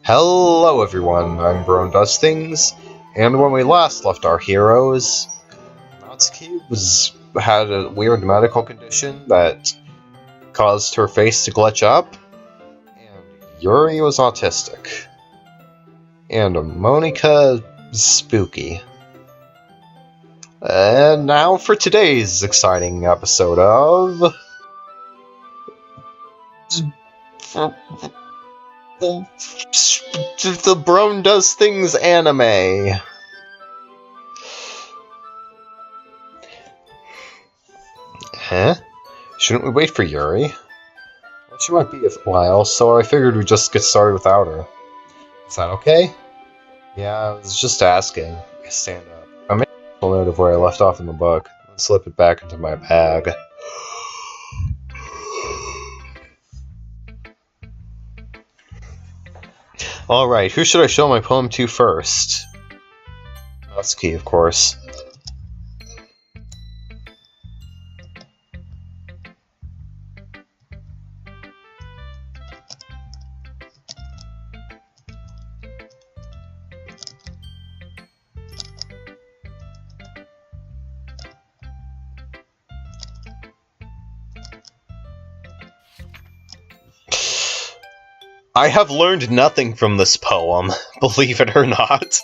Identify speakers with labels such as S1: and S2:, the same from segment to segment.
S1: Hello everyone, I'm BronePlays, and when we last left our heroes, Natsuki had a weird medical condition that caused her face to glitch up, and Yuri was autistic, and Monika spooky. And now for today's exciting episode of the Brone Does Things anime. Huh? Shouldn't we wait for Yuri? Well, she might be a while, so I figured we'd just get started without her. Is that okay? Yeah, I was just asking. Stand up. I made a note of where I left off in the book and slip it back into my bag. Alright, who should I show my poem to first? Natsuki, of course. I have learned nothing from this poem, believe it or not.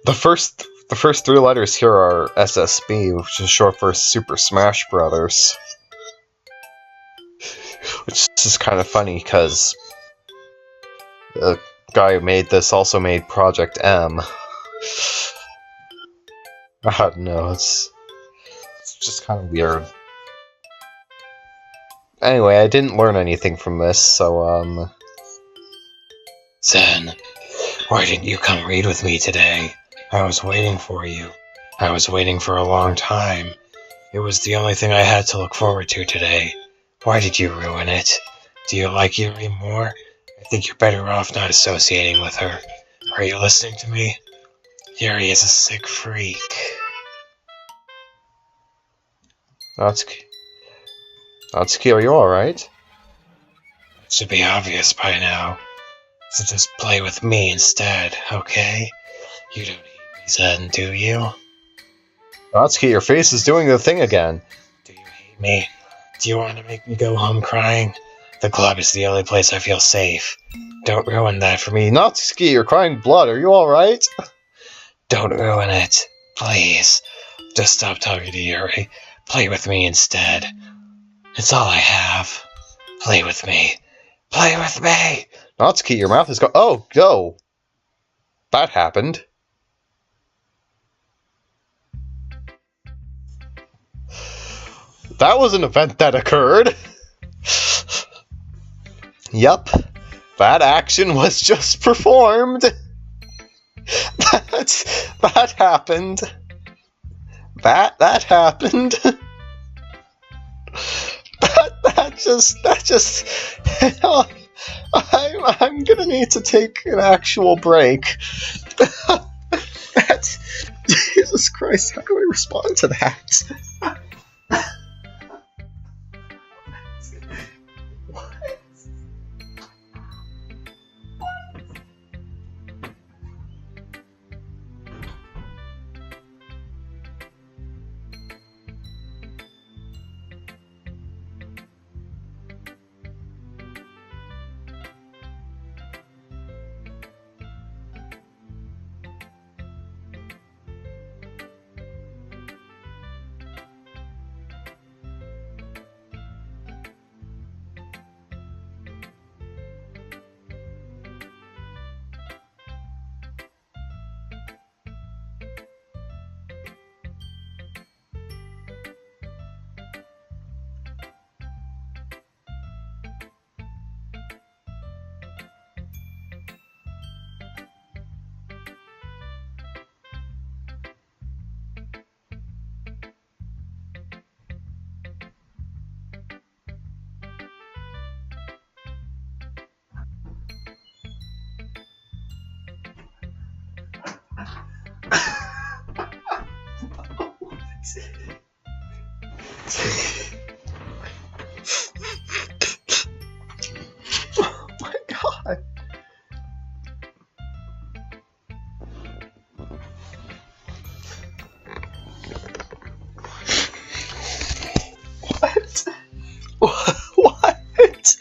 S1: The first three letters here are SSB, which is short for Super Smash Brothers. Which is kind of funny, because the guy who made this also made Project M. I don't know, it's just kind of weird. Anyway, I didn't learn anything from this, so, Zen, why didn't you come read with me today? I was waiting for you. I was waiting for a long time. It was the only thing I had to look forward to today. Why did you ruin it? Do you like Yuri more? I think you're better off not associating with her. Are you listening to me? Yuri is a sick freak. Natsuki, are you alright? It should be obvious by now. So just play with me instead, okay? You don't hate me, Zen, do you? Natsuki, your face is doing the thing again. Do you hate me? Do you want to make me go home crying? The club is the only place I feel safe. Don't ruin that for me. Natsuki, you're crying blood. Are you alright? Don't ruin it. Please. Just stop talking to Yuri. Play with me instead. It's all I have. Play with me. Play with me! Natsuki, your mouth is go- Oh, go! That happened. That was an event that occurred. Yep, that action was just performed. That happened. That happened. That just. I'm gonna need to take an actual break. Jesus Christ! How do I respond to that? Oh my god. What? What?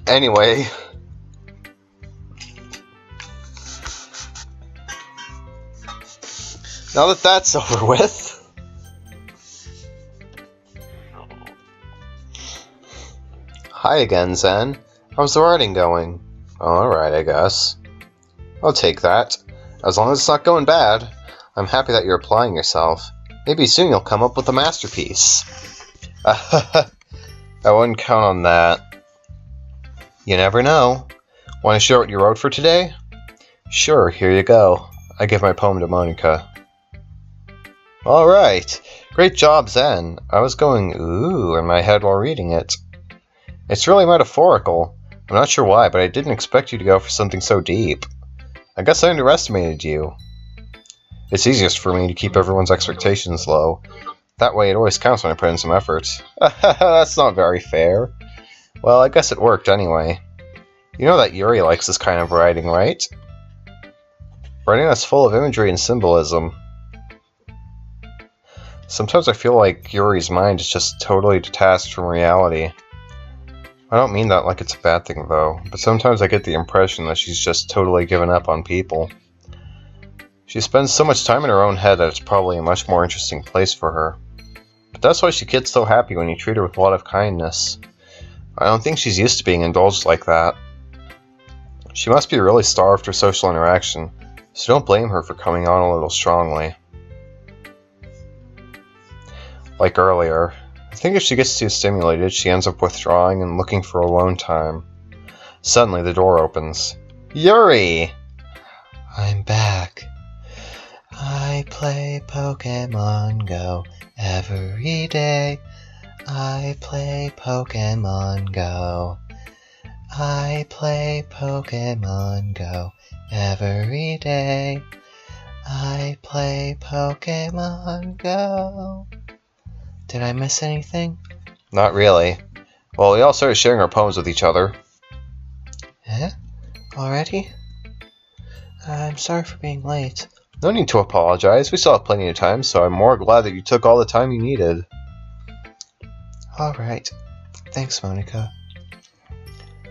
S1: Anyway. Now that that's over with. Hi again, Zen. How's the writing going? Alright, I guess. I'll take that. As long as it's not going bad. I'm happy that you're applying yourself. Maybe soon you'll come up with a masterpiece. I wouldn't count on that. You never know. Want to share what you wrote for today? Sure, here you go. I give my poem to Monika. Alright. Great job, Zen. I was going ooh in my head while reading it. It's really metaphorical. I'm not sure why, but I didn't expect you to go for something so deep. I guess I underestimated you. It's easiest for me to keep everyone's expectations low. That way it always counts when I put in some effort. That's not very fair. Well, I guess it worked anyway. You know that Yuri likes this kind of writing, right? Writing that's full of imagery and symbolism. Sometimes I feel like Yuri's mind is just totally detached from reality. I don't mean that like it's a bad thing, though, but sometimes I get the impression that she's just totally given up on people. She spends so much time in her own head that it's probably a much more interesting place for her. But that's why she gets so happy when you treat her with a lot of kindness. I don't think she's used to being indulged like that. She must be really starved for social interaction, so don't blame her for coming on a little strongly. Like earlier, I think if she gets too stimulated, she ends up withdrawing and looking for alone time. Suddenly, the door opens. Yuri! I'm back. I play Pokemon Go every day. I play Pokemon Go. I play Pokemon Go every day. I play Pokemon Go. Did I miss anything? Not really. Well, we all started sharing our poems with each other. Eh? Already? I'm sorry for being late. No need to apologize. We still have plenty of time, so I'm more glad that you took all the time you needed. Alright. Thanks, Monika.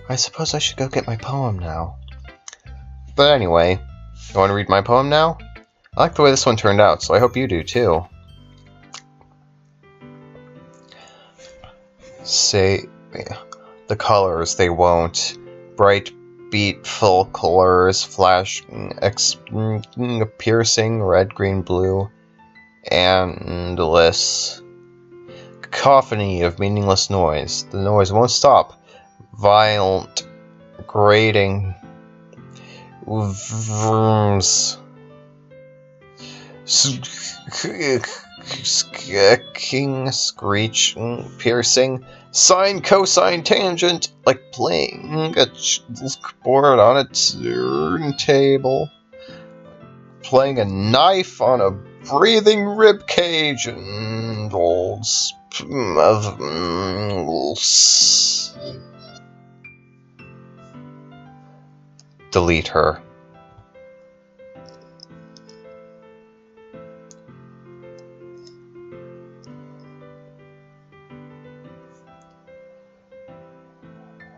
S1: I suppose I should go get my poem now. But anyway, you want to read my poem now? I like the way this one turned out, so I hope you do too. Say, the colors, they won't. Bright, beatful colors, flash, piercing, red, green, blue, endless. Cacophony of meaningless noise. The noise won't stop. Violent, grating, vrooms. King, screech, piercing, sine, cosine, tangent, like playing a board on a turntable, playing a knife on a breathing rib cage, and old of delete her.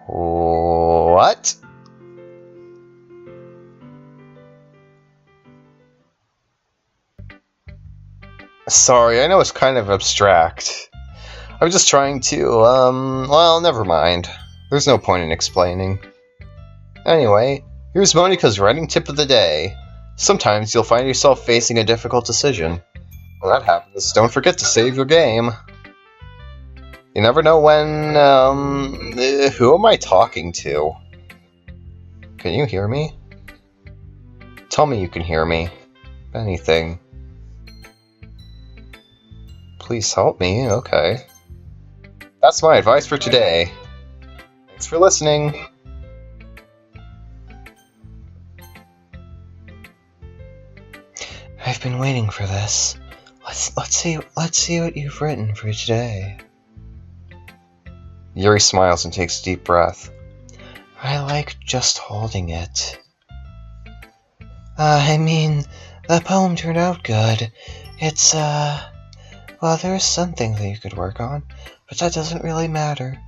S1: What? Sorry, I know it's kind of abstract. I'm just trying to, well, never mind. There's no point in explaining. Anyway, here's Monika's writing tip of the day. Sometimes you'll find yourself facing a difficult decision. When that happens, don't forget to save your game. You never know when, who am I talking to? Can you hear me? Tell me you can hear me. Anything. Please help me, okay. That's my advice for today. Thanks for listening. been waiting for this. Let's see what you've written for today. Yuri smiles and takes a deep breath. I like just holding it. I mean, the poem turned out good. It's, well, there's something that you could work on, but that doesn't really matter.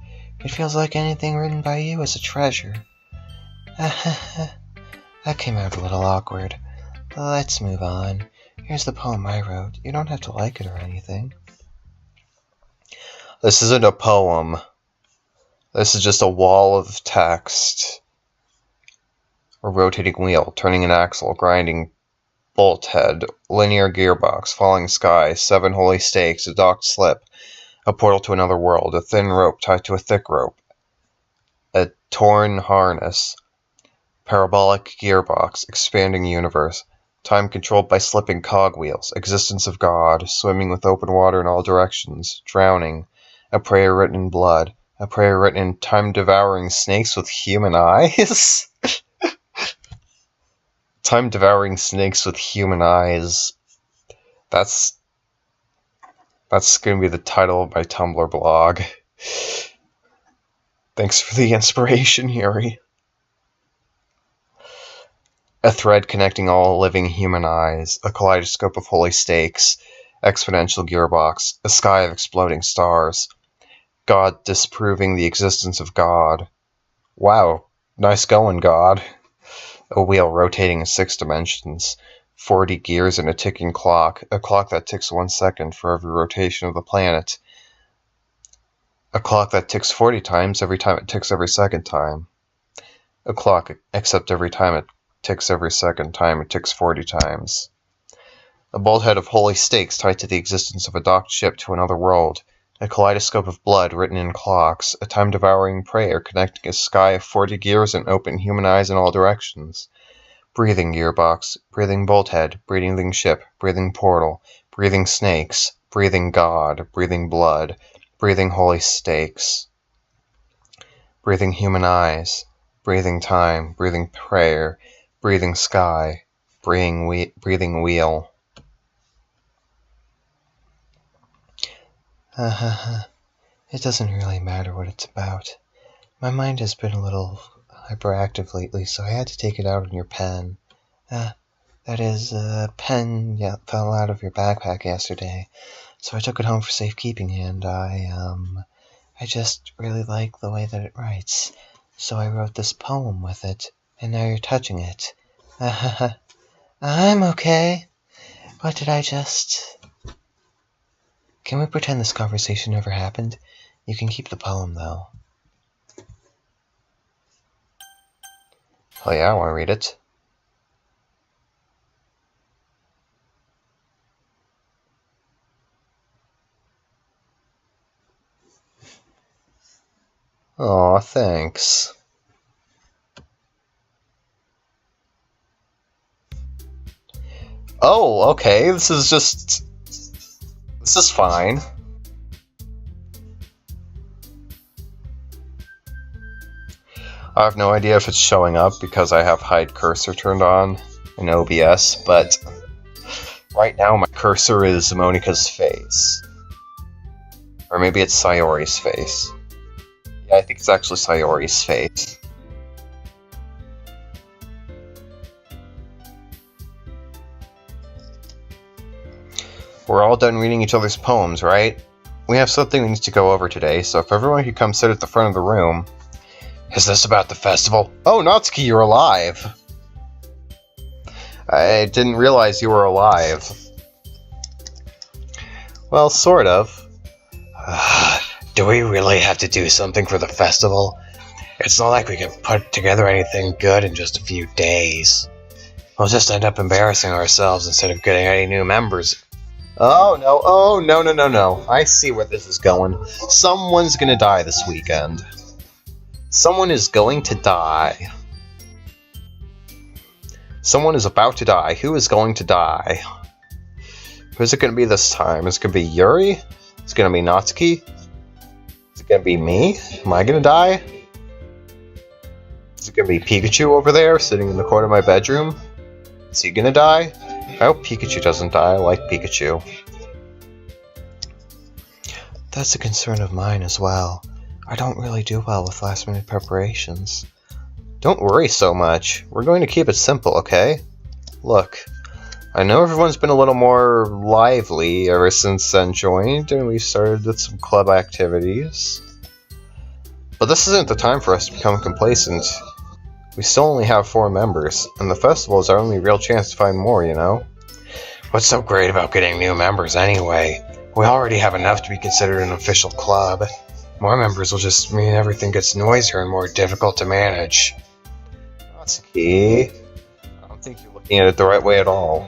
S1: It feels like anything written by you is a treasure. That came out a little awkward. Let's move on. Here's the poem I wrote. You don't have to like it or anything. This isn't a poem. This is just a wall of text. A rotating wheel, turning an axle, grinding bolt head, linear gearbox, falling sky, 7 holy stakes, a docked slip, a portal to another world, a thin rope tied to a thick rope, a torn harness, parabolic gearbox, expanding universe, time controlled by slipping cogwheels, existence of God, swimming with open water in all directions, drowning, a prayer written in blood, a prayer written in time-devouring snakes with human eyes? Time-devouring snakes with human eyes. That's going to be the title of my Tumblr blog. Thanks for the inspiration, Yuri. A thread connecting all living human eyes, a kaleidoscope of holy stakes, exponential gearbox, a sky of exploding stars, God disproving the existence of God. Wow, nice going, God. A wheel rotating in 6 dimensions, 40 gears and a ticking clock, a clock that ticks 1 second for every rotation of the planet, a clock that ticks 40 times every time it ticks every second time, a clock except every time it ticks every second time it ticks 40 times, a bolt head of holy stakes tied to the existence of a docked ship to another world, a kaleidoscope of blood written in clocks, a time-devouring prayer connecting a sky of 40 gears and open human eyes in all directions, breathing gearbox, breathing bolt head, breathing ship, breathing portal, breathing snakes, breathing God, breathing blood, breathing holy stakes, breathing human eyes, breathing time, breathing prayer, breathing sky, breathing wheel. It doesn't really matter what it's about. My mind has been a little hyperactive lately, so I had to take it out on your pen. That is, a pen fell out of your backpack yesterday, so I took it home for safekeeping, and I just really like the way that it writes, so I wrote this poem with it, and now you're touching it. I'm okay. What did I just... Can we pretend this conversation never happened? You can keep the poem, though. Oh yeah, I want to read it. Aw, thanks. Oh, okay, this is fine. I have no idea if it's showing up because I have hide cursor turned on in OBS, but right now my cursor is Monika's face. Or maybe it's Sayori's face. Yeah, I think it's actually Sayori's face. We're all done reading each other's poems, right? We have something we need to go over today, so if everyone could come sit at the front of the room... Is this about the festival? Oh, Natsuki, you're alive! I didn't realize you were alive. Well, sort of. Do we really have to do something for the festival? It's not like we can put together anything good in just a few days. We'll just end up embarrassing ourselves instead of getting any new members. Oh no. I see where this is going. Someone's gonna die this weekend. Someone is going to die. Someone is about to die. Who is going to die? Who's it going to be this time? Is it going to be Yuri? Is it going to be Natsuki? Is it going to be me? Am I going to die? Is it going to be Pikachu over there, sitting in the corner of my bedroom? Is he going to die? I hope Pikachu doesn't die. I like Pikachu. That's a concern of mine as well. I don't really do well with last-minute preparations. Don't worry so much. We're going to keep it simple, okay? Look, I know everyone's been a little more lively ever since Zen joined, and we started with some club activities. But this isn't the time for us to become complacent. We still only have 4 members, and the festival is our only real chance to find more, you know? What's so great about getting new members anyway? We already have enough to be considered an official club. More members will just mean everything gets noisier and more difficult to manage. Natsuki, I don't think you're looking at it the right way at all.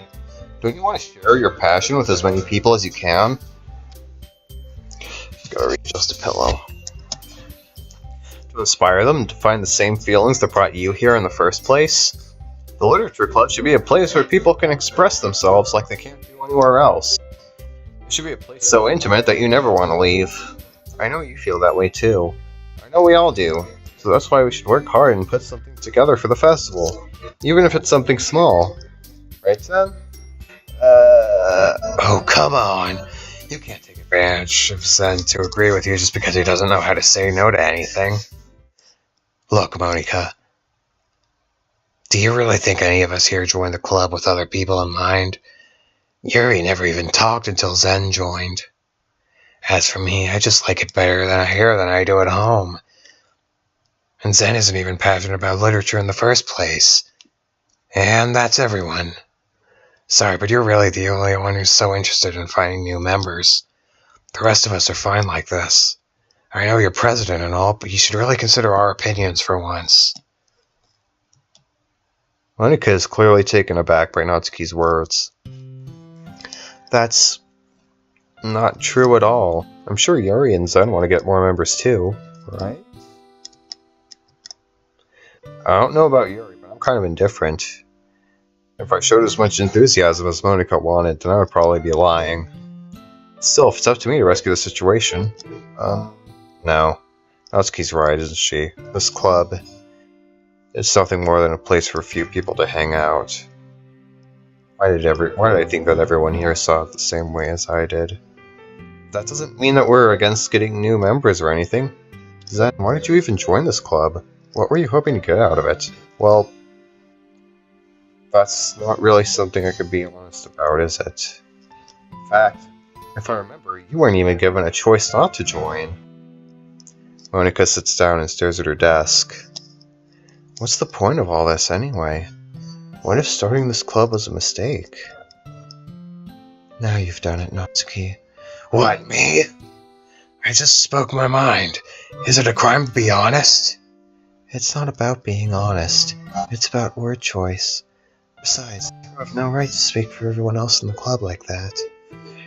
S1: Don't you want to share your passion with as many people as you can? Gotta reach just a pillow. To inspire them to find the same feelings that brought you here in the first place? The Literature Club should be a place where people can express themselves like they can't do anywhere else. It should be a place so intimate that you never want to leave. I know you feel that way too. I know we all do. So that's why we should work hard and put something together for the festival. Even if it's something small. Right, Zen? Oh, come on. You can't take advantage of Zen to agree with you just because he doesn't know how to say no to anything. Look, Monica. Do you really think any of us here joined the club with other people in mind? Yuri never even talked until Zen joined. As for me, I just like it better here than I do at home. And Zen isn't even passionate about literature in the first place. And that's everyone. Sorry, but you're really the only one who's so interested in finding new members. The rest of us are fine like this. I know you're president and all, but you should really consider our opinions for once. Monica is clearly taken aback by Natsuki's words. That's not true at all. I'm sure Yuri and Zen want to get more members too, right? I don't know about Yuri, but I'm kind of indifferent. If I showed as much enthusiasm as Monica wanted, then I would probably be lying. Still, if it's up to me to rescue the situation... no. Natsuki's right, isn't she? This club is nothing more than a place for a few people to hang out. Why did I think that everyone here saw it the same way as I did? That doesn't mean that we're against getting new members or anything. Zen, why did you even join this club? What were you hoping to get out of it? Well, that's not really something I could be honest about, is it? In fact, if I remember, you weren't even given a choice not to join. Monica sits down and stares at her desk. What's the point of all this, anyway? What if starting this club was a mistake? Now you've done it, Natsuki. What, me? I just spoke my mind. Is it a crime to be honest? It's not about being honest. It's about word choice. Besides, you have no right to speak for everyone else in the club like that.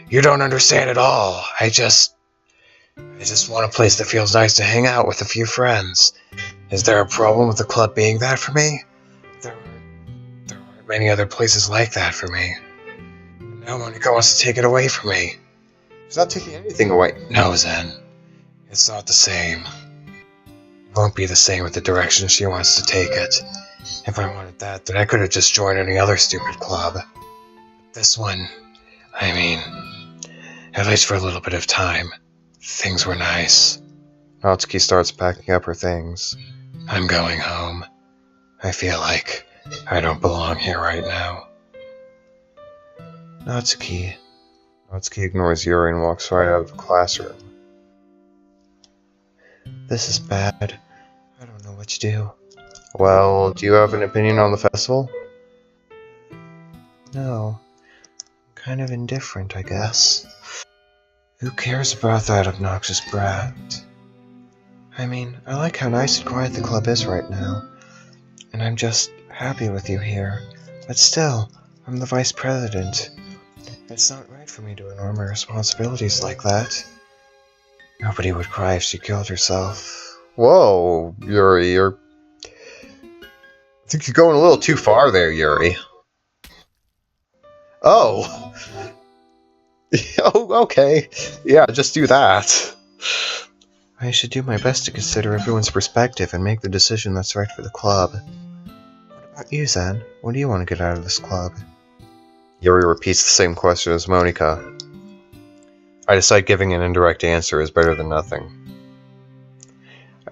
S1: You don't understand at all. I just want a place that feels nice to hang out with a few friends. Is there a problem with the club being that for me? There aren't many other places like that for me. Now Monica wants to take it away from me. She's not taking anything away. No, Zen. It's not the same. It won't be the same with the direction she wants to take it. If I wanted that, then I could have just joined any other stupid club. This one, I mean, at least for a little bit of time, things were nice. Natsuki starts packing up her things. I'm going home. I feel like I don't belong here right now. Natsuki. Natsuki ignores Yuri and walks right out of the classroom. This is bad. I don't know what to do. Well, do you have an opinion on the festival? No. Kind of indifferent, I guess. Who cares about that obnoxious brat? I mean, I like how nice and quiet the club is right now. And I'm just happy with you here. But still, I'm the vice president. It's not right for me to ignore my responsibilities like that. Nobody would cry if she killed herself. Whoa, Yuri, I think you're going a little too far there, Yuri. Oh! Oh, okay. Yeah, just do that. I should do my best to consider everyone's perspective and make the decision that's right for the club. What about you, Zen? What do you want to get out of this club? Yuri repeats the same question as Monika. I decide giving an indirect answer is better than nothing.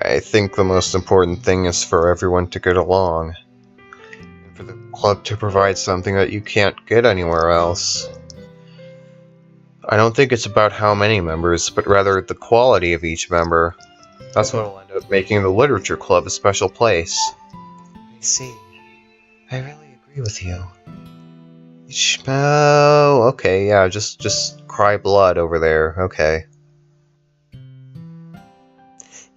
S1: I think the most important thing is for everyone to get along, and for the club to provide something that you can't get anywhere else. I don't think it's about how many members, but rather the quality of each member. That's what will end up making the literature club a special place. I see. I really agree with you. Oh, okay, yeah, just cry blood over there, okay.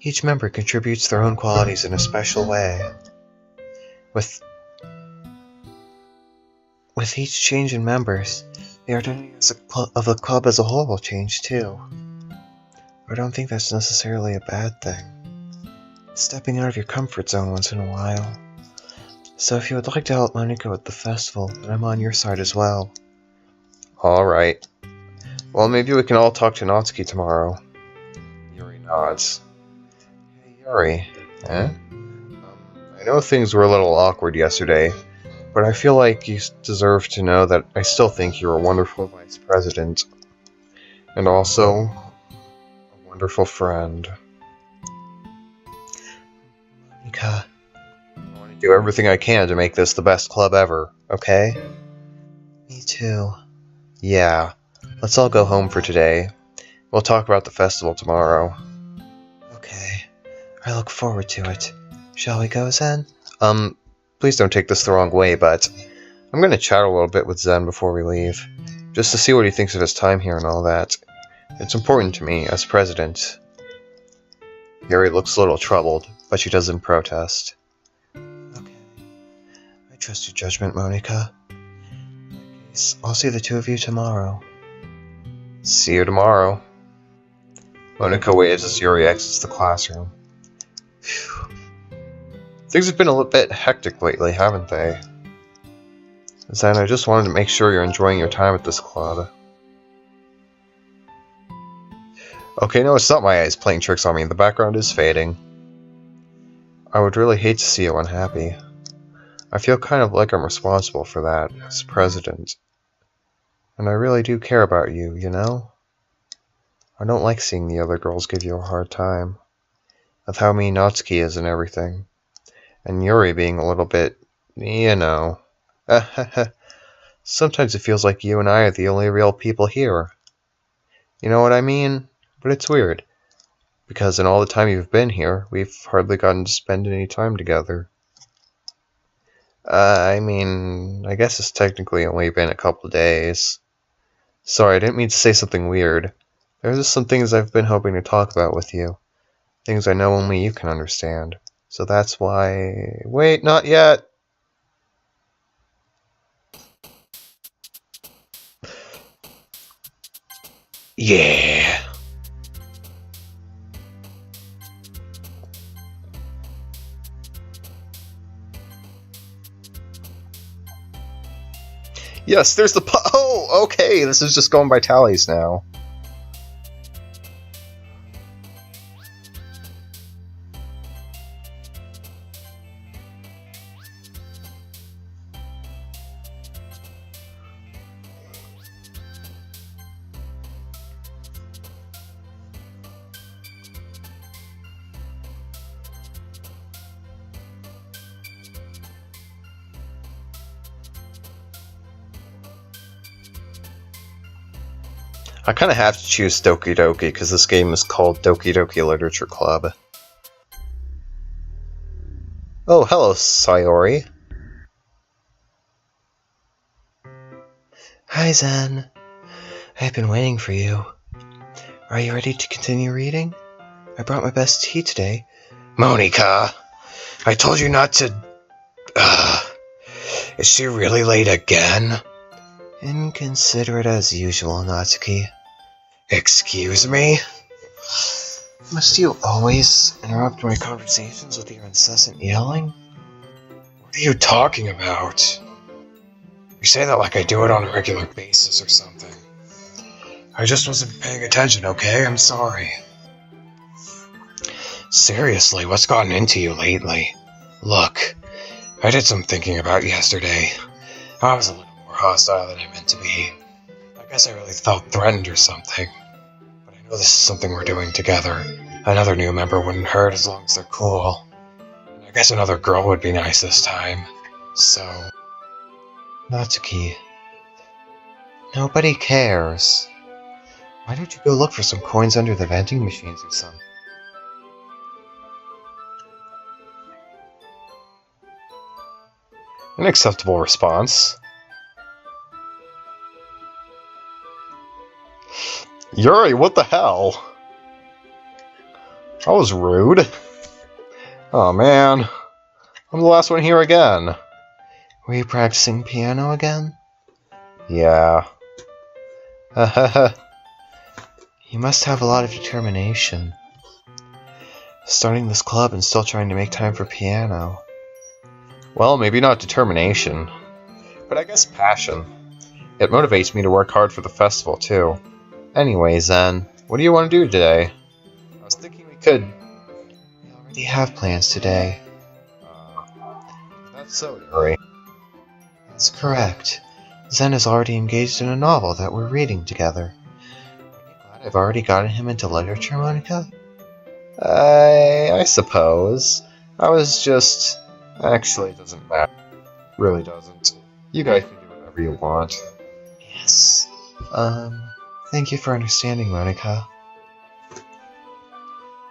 S1: Each member contributes their own qualities in a special way. With each change in members, the identity of the club as a whole will change too. I don't think that's necessarily a bad thing. Stepping out of your comfort zone once in a while. So if you would like to help Monika with the festival, then I'm on your side as well. Alright. Well, maybe we can all talk to Natsuki tomorrow. Yuri nods. Hey, Yuri. Eh? I know things were a little awkward yesterday, but I feel like you deserve to know that I still think you're a wonderful vice president. And also, a wonderful friend. Monika. I want to do everything I can to make this the best club ever, okay? Me too. Yeah. Let's all go home for today. We'll talk about the festival tomorrow. Okay. I look forward to it. Shall we go, Zen? Please don't take this the wrong way, but I'm going to chat a little bit with Zen before we leave, just to see what he thinks of his time here and all that. It's important to me, as president. Yuri looks a little troubled, but she doesn't protest. Okay. I trust your judgment, Monika. In that case, I'll see the two of you tomorrow. See you tomorrow. Monika waves as Yuri exits the classroom. Phew. Things have been a little bit hectic lately, haven't they? Zen, I just wanted to make sure you're enjoying your time at this club. Okay, no, it's not my eyes playing tricks on me. The background is fading. I would really hate to see you unhappy. I feel kind of like I'm responsible for that, as president. And I really do care about you, you know? I don't like seeing the other girls give you a hard time. With how mean Natsuki is and everything. And Yuri being a little bit, you know. Sometimes it feels like you and I are the only real people here. You know what I mean? But it's weird. Because in all the time you've been here, we've hardly gotten to spend any time together. I mean, I guess it's technically only been a couple days. Sorry, I didn't mean to say something weird. There's just some things I've been hoping to talk about with you. Things I know only you can understand. So that's why... Wait, not yet! Yeah! Yes, there's the... Oh, okay, this is just going by tallies now. I kind of have to choose Doki Doki because this game is called Doki Doki Literature Club. Oh, hello, Sayori. Hi, Zen. I've been waiting for you. Are you ready to continue reading? I brought my best tea today. Monika! I told you not to... Is she really late again? Inconsiderate as usual, Natsuki. Excuse me? Must you always interrupt my conversations with your incessant yelling? What are you talking about? You say that like I do it on a regular basis or something. I just wasn't paying attention, okay? I'm sorry. Seriously, what's gotten into you lately? Look, I did some thinking about yesterday. I was a little more hostile than I meant to be. I guess I really felt threatened or something. But I know this is something we're doing together. Another new member wouldn't hurt as long as they're cool. And I guess another girl would be nice this time. So... Natsuki... Nobody cares. Why don't you go look for some coins under the vending machines or something? An acceptable response. Yuri, what the hell? That was rude. Oh man. I'm the last one here again. Were you practicing piano again? Yeah. You must have a lot of determination. Starting this club and still trying to make time for piano. Well, maybe not determination, but I guess passion. It motivates me to work hard for the festival, too. Anyways, then, what do you want to do today? I was thinking we could... We already have plans today. That's so, Yuri. That's correct. Zen is already engaged in a novel that we're reading together. Are you glad I've already gotten him into literature, Monica? I suppose. I was just... Actually, it doesn't matter. Really doesn't. You guys can do whatever you want. Yes. Thank you for understanding, Monica.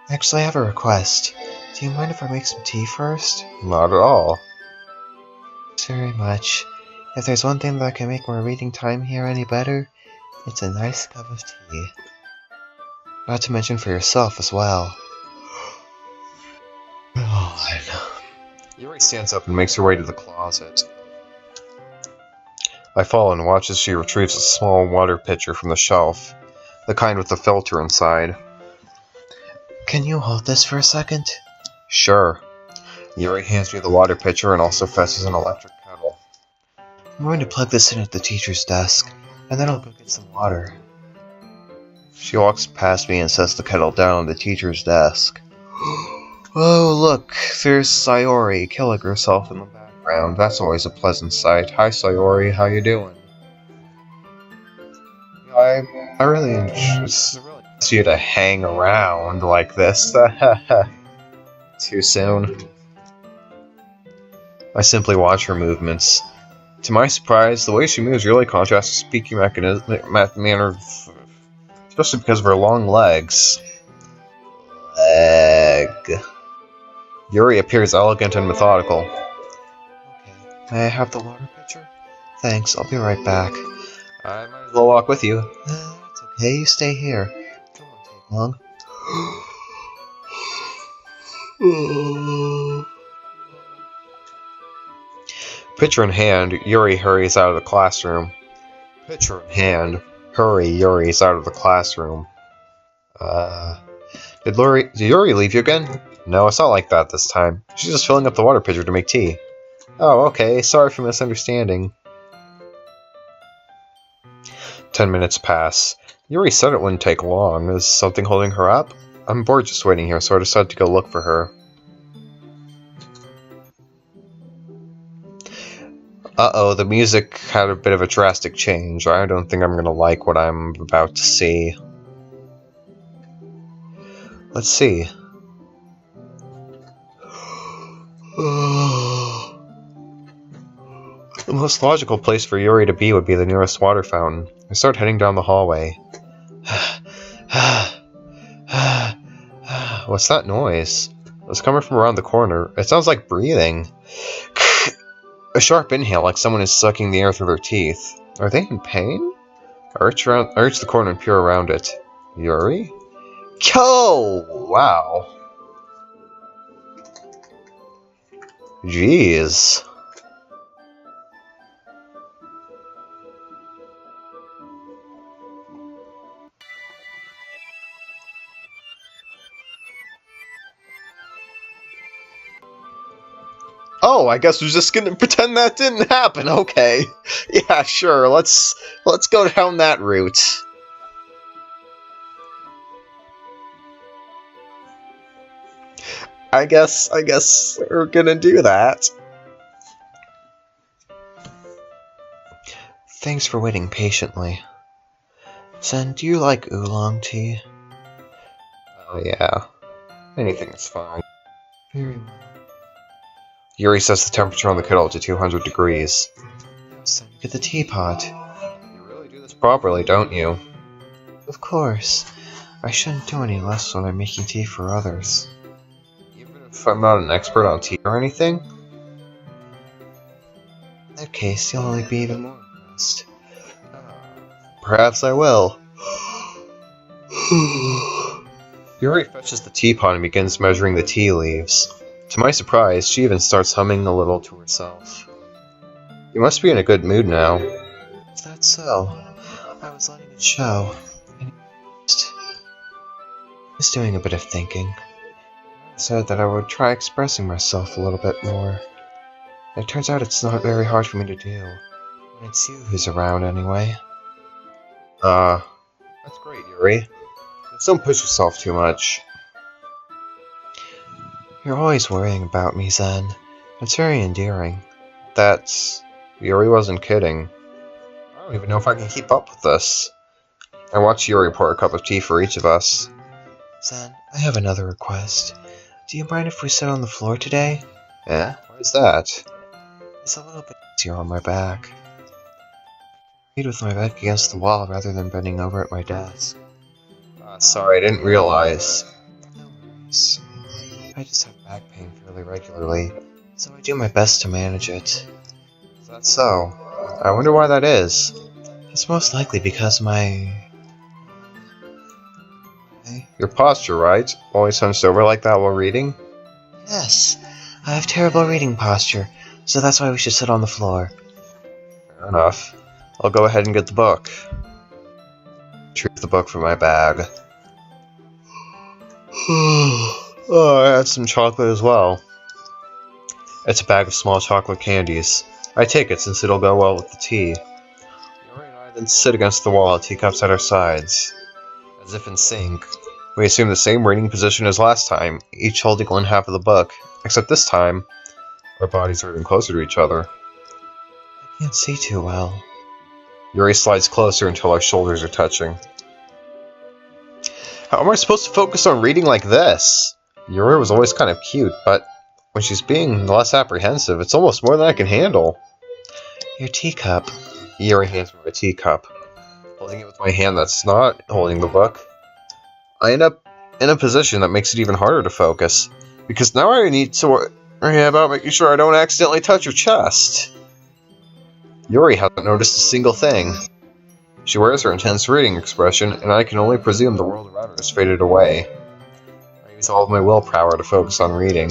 S1: Actually, I have a request. Do you mind if I make some tea first? Not at all. Thanks very much. If there's one thing that can make my reading time here any better, it's a nice cup of tea. Not to mention for yourself as well. God. Yuri stands up and makes her way to the closet. I follow and watch as she retrieves a small water pitcher from the shelf, the kind with the filter inside. Can you hold this for a second? Sure. Yuri hands me the water pitcher and also fetches an electric kettle. I'm going to plug this in at the teacher's desk, and then I'll go get some water. She walks past me and sets the kettle down on the teacher's desk. Oh, look, there's Sayori killing herself in the background. That's always a pleasant sight. Hi, Sayori, how you doing? I really enjoy you to hang around like this. Too soon. I simply watch her movements. To my surprise, the way she moves really contrasts the speaking manner, especially because of her long legs. Yuri appears elegant and methodical. Okay, may I have the water pitcher? Thanks, I'll be right back. I might as well walk with you. It's okay, you stay here. It won't take long. Pitcher in hand, Yuri hurries out of the classroom. Pitcher in hand, Yuri's out of the classroom. Did Yuri leave you again? No, it's not like that this time. She's just filling up the water pitcher to make tea. Oh, okay. Sorry for misunderstanding. 10 minutes pass. Yuri said it wouldn't take long. Is something holding her up? I'm bored just waiting here, so I decided to go look for her. Uh-oh, the music had a bit of a drastic change. I don't think I'm gonna like what I'm about to see. Let's see. The most logical place for Yuri to be would be the nearest water fountain. I start heading down the hallway. What's that noise? It's coming from around the corner. It sounds like breathing. A sharp inhale, like someone is sucking the air through their teeth. Are they in pain? I reach the corner and peer around it. Yuri? Yo! Wow. Jeez. Oh, I guess we're just gonna pretend that didn't happen. Okay. Yeah, sure. Let's go down that route. I guess we're gonna do that. Thanks for waiting patiently. Zen, do you like oolong tea? Oh yeah. Anything is fine. Very well. Yuri sets the temperature on the kettle to 200 degrees. Zen, get the teapot. You really do this properly, don't you? Of course. I shouldn't do any less when I'm making tea for others. Even if I'm not an expert on tea or anything? In that case, you'll only be even more impressed. Perhaps I will. Yuri fetches the teapot and begins measuring the tea leaves. To my surprise, she even starts humming a little to herself. You must be in a good mood now. Is that so? I was letting it show. I was doing a bit of thinking. I decided that I would try expressing myself a little bit more. It turns out it's not very hard for me to do. When it's you who's around, anyway. That's great, Yuri. Just don't push yourself too much. You're always worrying about me, Zen. It's very endearing. Yuri wasn't kidding. I don't even know if I can keep up with this. I watch Yuri pour a cup of tea for each of us. Zen, I have another request. Do you mind if we sit on the floor today? Eh? Why is that? It's a little bit easier on my back. I read with my back against the wall rather than bending over at my desk. Sorry, I didn't realize. No worries. I just have back pain fairly regularly, so I do my best to manage it. Is that so? I wonder why that is. It's most likely because your posture, right? Always hunched over like that while reading? Yes, I have terrible reading posture, so that's why we should sit on the floor. Fair enough. I'll go ahead and get the book. Retrieve the book from my bag. Oh, I had some chocolate as well. It's a bag of small chocolate candies. I take it since it'll go well with the tea. Yuri and I then sit against the wall, teacups at our sides. As if in sync, we assume the same reading position as last time, each holding one half of the book, except this time, our bodies are even closer to each other. I can't see too well. Yuri slides closer until our shoulders are touching. How am I supposed to focus on reading like this? Yuri was always kind of cute, but when she's being less apprehensive, it's almost more than I can handle. Your teacup. Yuri hands me my teacup. Holding it with my hand that's not holding the book. I end up in a position that makes it even harder to focus, because now I need to worry about making sure I don't accidentally touch her chest. Yuri hasn't noticed a single thing. She wears her intense reading expression, and I can only presume the world around her has faded away. I use all of my willpower to focus on reading.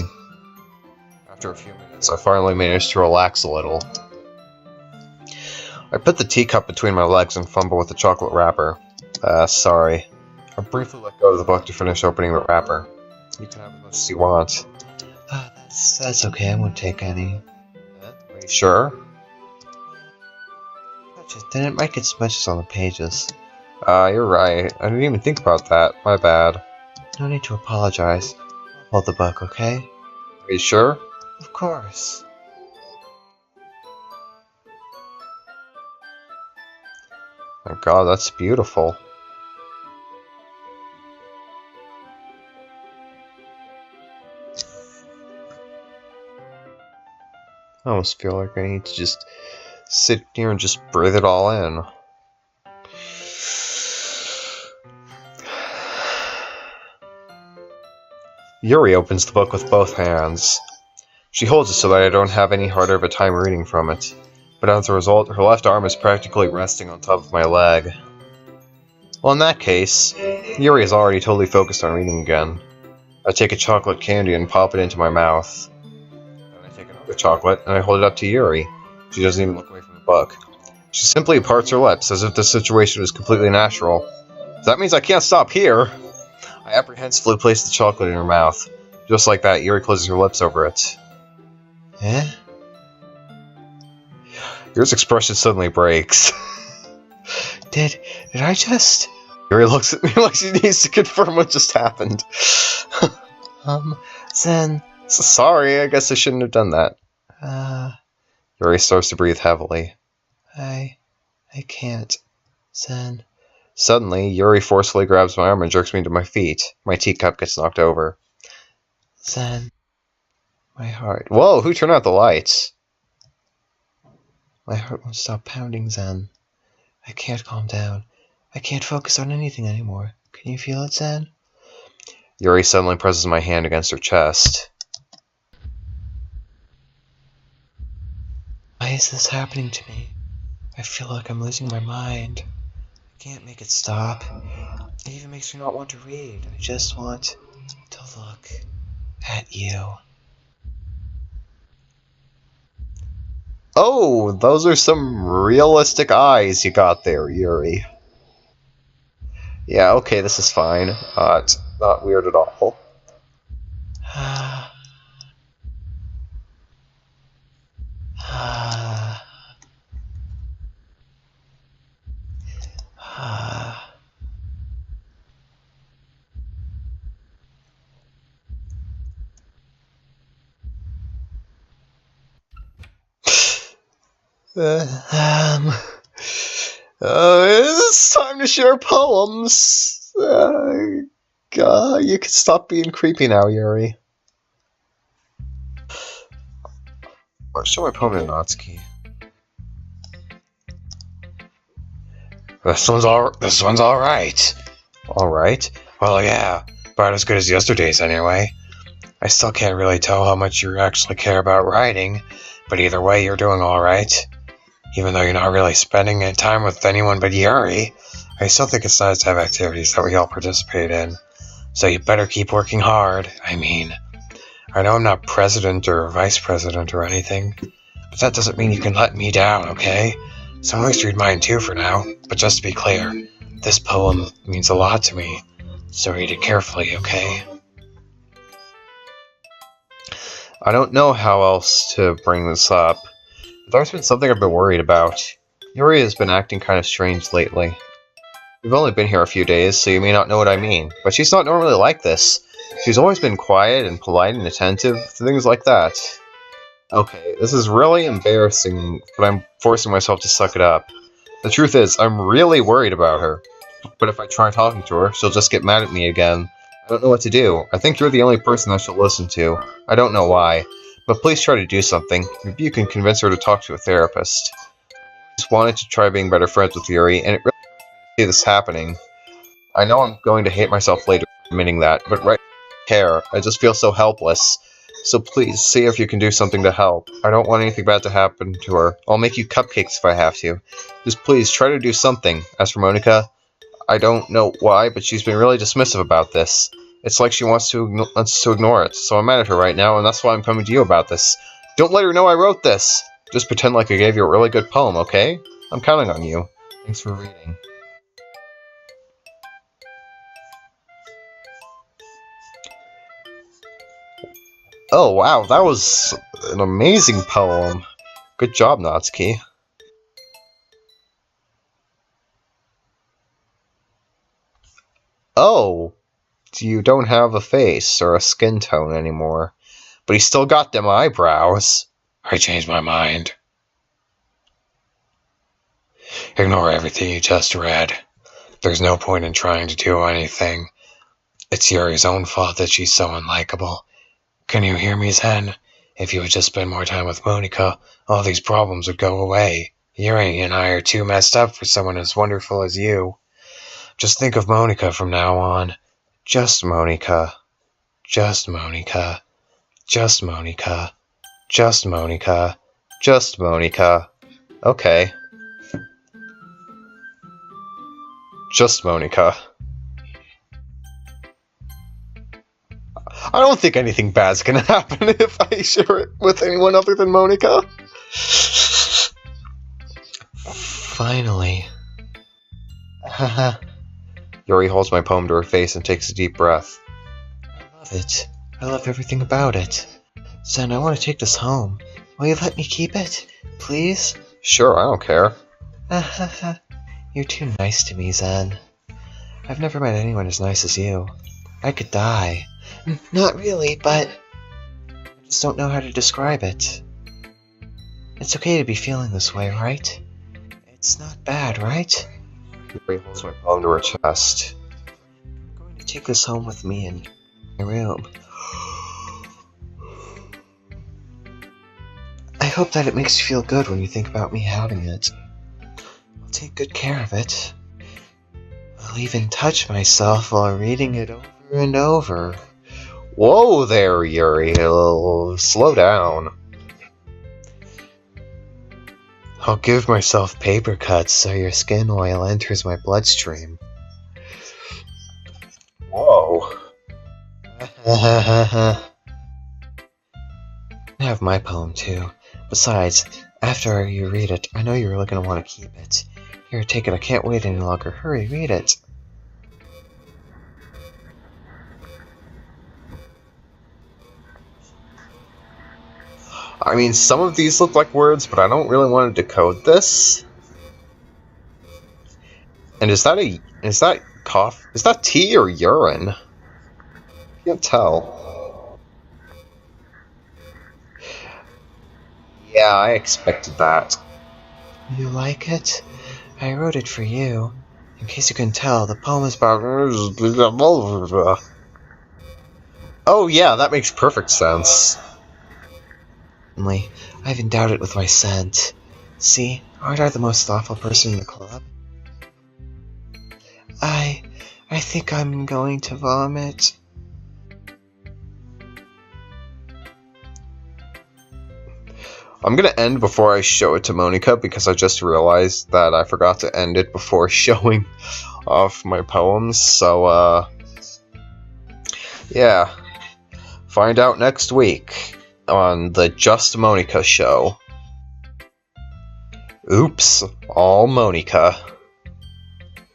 S1: After a few minutes, I finally manage to relax a little. I put the teacup between my legs and fumble with the chocolate wrapper. Sorry. I briefly let go of the book to finish opening the wrapper. You can have as much as you want. That's okay, I won't take any. Are you sure? Then it might get smudges on the pages. You're right. I didn't even think about that. My bad. No need to apologize. I'll hold the book, okay? Are you sure? Of course. My god, that's beautiful. I almost feel like I need to just sit here and just breathe it all in. Yuri opens the book with both hands. She holds it so that I don't have any harder of a time reading from it, but as a result, her left arm is practically resting on top of my leg. Well, in that case, Yuri is already totally focused on reading again. I take a chocolate candy and pop it into my mouth. Then I take another chocolate and I hold it up to Yuri. She doesn't even look away from the book. She simply parts her lips as if the situation was completely natural. That means I can't stop here! I apprehensively place the chocolate in her mouth. Just like that, Yuri closes her lips over it. Eh? Yuri's expression suddenly breaks. Did I just... Yuri looks at me like she needs to confirm what just happened. Zen... Sorry, I guess I shouldn't have done that. Yuri starts to breathe heavily. I I can't. Zen. Suddenly, Yuri forcefully grabs my arm and jerks me to my feet. My teacup gets knocked over. Zen. My heart. Whoa, who turned out the lights? My heart won't stop pounding, Zen. I can't calm down. I can't focus on anything anymore. Can you feel it, Zen? Yuri suddenly presses my hand against her chest. Why is this happening to me? I feel like I'm losing my mind. I can't make it stop. It even makes me not want to read. I just want to look at you. Oh, those are some realistic eyes you got there, Yuri. Yeah, okay, this is fine. It's not weird at all. It's time to share poems. God, you can stop being creepy now, Yuri. I'll show my poem to Natsuki. This one's all right. All right? Well, yeah, about as good as yesterday's anyway. I still can't really tell how much you actually care about writing, but either way, you're doing all right. Even though you're not really spending any time with anyone but Yuri, I still think it's nice to have activities that we all participate in. So you better keep working hard. I mean, I know I'm not president or vice president or anything, but that doesn't mean you can let me down, okay? So at least read mine too for now. But just to be clear, this poem means a lot to me, so read it carefully, okay? I don't know how else to bring this up. There's been something I've been worried about. Yuri has been acting kind of strange lately. We've only been here a few days, so you may not know what I mean, but she's not normally like this. She's always been quiet and polite and attentive, things like that. Okay, this is really embarrassing, but I'm forcing myself to suck it up. The truth is, I'm really worried about her. But if I try talking to her, she'll just get mad at me again. I don't know what to do. I think you're the only person that she'll listen to. I don't know why. But please try to do something. Maybe you can convince her to talk to a therapist. I just wanted to try being better friends with Yuri, and it really hurts me to see this happening. I know I'm going to hate myself later for admitting that, but right now I care. I just feel so helpless. So please, see if you can do something to help. I don't want anything bad to happen to her. I'll make you cupcakes if I have to. Just please, try to do something. As for Monika, I don't know why, but she's been really dismissive about this. It's like she wants to ignore it, so I'm mad at her right now, and that's why I'm coming to you about this. Don't let her know I wrote this! Just pretend like I gave you a really good poem, okay? I'm counting on you. Thanks for reading. Oh wow, that was an amazing poem. Good job, Natsuki. Oh! You don't have a face or a skin tone anymore. But he's still got them eyebrows. I changed my mind. Ignore everything you just read. There's no point in trying to do anything. It's Yuri's own fault that she's so unlikable. Can you hear me, Zen? If you would just spend more time with Monika, all these problems would go away. Yuri and I are too messed up for someone as wonderful as you. Just think of Monika from now on. Just Monika. Just Monika. Just Monika. Just Monika. Just Monika. Okay. Just Monika. I don't think anything bad's gonna happen if I share it with anyone other than Monika. Finally. Haha. Yuri holds my poem to her face and takes a deep breath. I love it. I love everything about it. Zen, I want to take this home. Will you let me keep it? Please? Sure, I don't care. You're too nice to me, Zen. I've never met anyone as nice as you. I could die. Not really, but I just don't know how to describe it. It's okay to be feeling this way, right? It's not bad, right? Yuri holds my palm to her chest. I'm going to take this home with me in my room. I hope that it makes you feel good when you think about me having it. I'll take good care of it. I'll even touch myself while reading it over and over. Whoa there, Yuri. Slow down. I'll give myself paper cuts so your skin oil enters my bloodstream. Whoa. I have my poem too. Besides, after you read it, I know you're really going to want to keep it. Here, take it. I can't wait any longer. Hurry, read it. I mean, some of these look like words, but I don't really want to decode this. And is that tea or urine? I can't tell. Yeah, I expected that. You like it? I wrote it for you. In case you can tell, the poem is about... Oh yeah, that makes perfect sense. I've endowed it with my scent. See, aren't I the most thoughtful person in the club? I think I'm going to vomit. I'm gonna end before I show it to Monica because I just realized that I forgot to end it before showing off my poems, so yeah. Find out next week on the Just Monica show. Oops, all Monica.